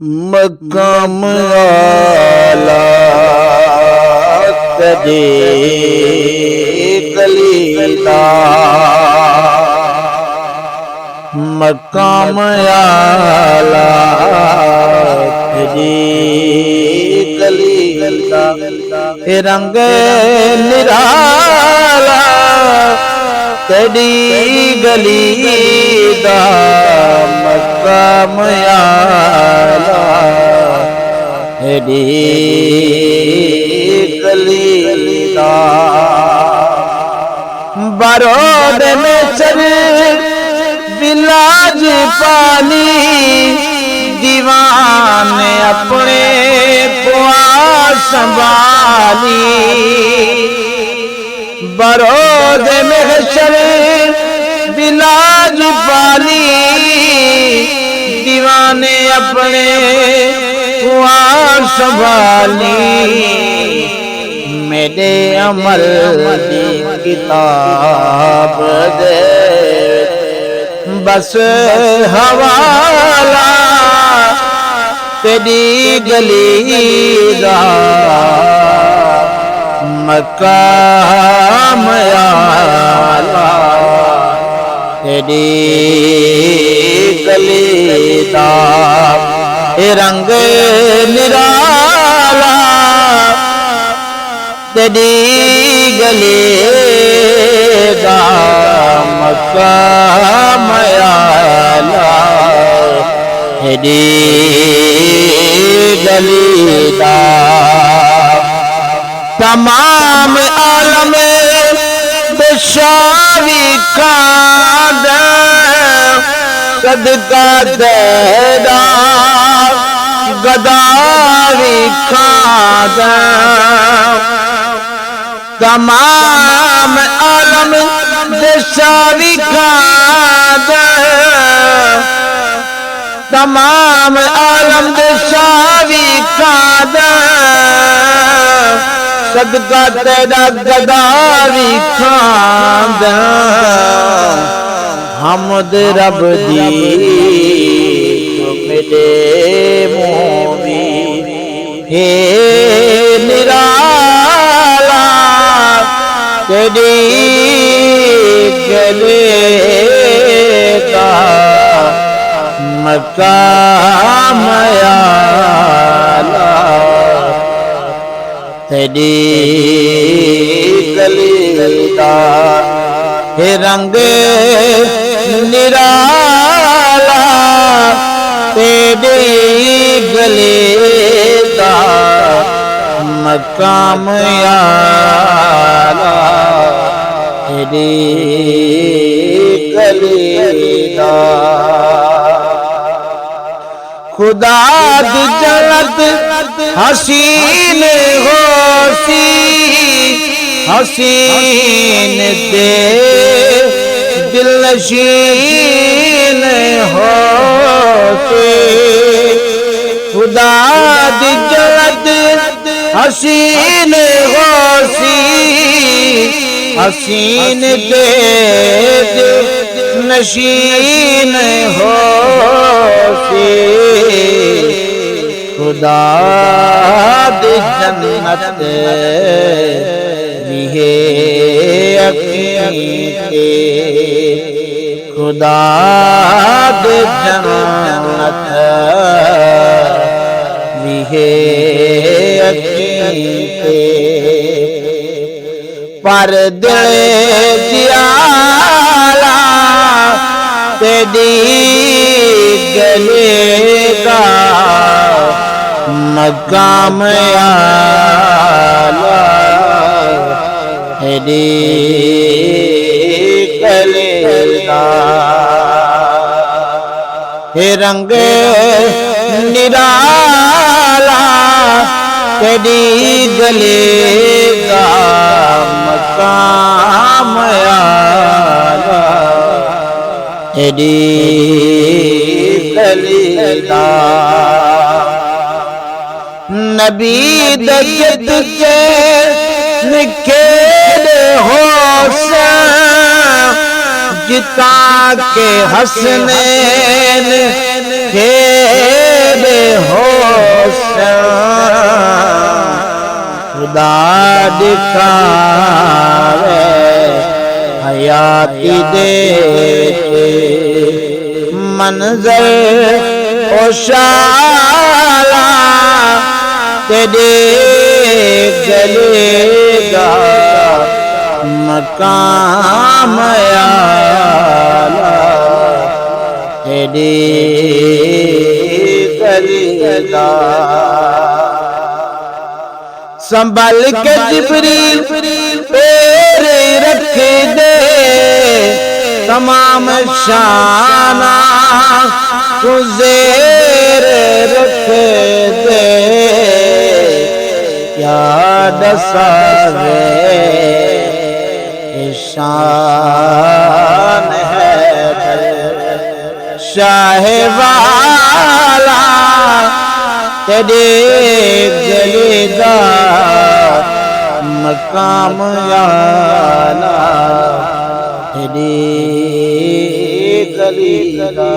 मकाम आला कदे कलीला मकाम आला कदे कलीला रंग निराला तेरी गली दा मकाम आला तेरी गली दा बरोद में चल बिलाज पानी दीवाने अपने पुआ संभाली बरोद में चल बिलाज पानी दीवाने अपने पुआ संभाली मेरे अमल की किताब दे बस हवाला तेरी गली दा मकाम आला तेरी गली दा रंग निराला तेरी गली दा मकाम आला तेरी गली दा तमाम आलम बेशावी खाद सदका तेरा गदावी खाद तमाम आलम बेशावी खाद तमाम आलम बेशावी खाद सदका तेरा गदावी खाद हमद रब दी मेरे मोमी हे निराला तेरी गले का मकाम आला तेरी गली दा रंग निराला तेरी गली दा मकाम आला तेरी गली दा खुदा दी जन्नत हसीन होसी हसीन दे दिल नशीन होसी खुदा दी जन्नत हसीन होसी हसीन दे दिल नशीन होसी खुदा दी जन्नत मिहे अकीके खुदा दी जन्नत मिहे अकीके पर दिल दियाला तेरी गले का मकाम आला तेरी गले का रंग निराला तेरी गले का मकाम आला तेरी गली दा नबी दजत के निखेरे होसा जिता के हसनैन के बेहोश दिखावे हयाती दे मंजर ओशाला तेरे गलेगा मकाम आला तेरे गलेगा। संभल के जिब्रील तेरे रख दे तमाम शाना तुझेर रख दे क्या दसावे शान है शाह वाला तेरे गलेगा मकाम आला तेरे गलेगा।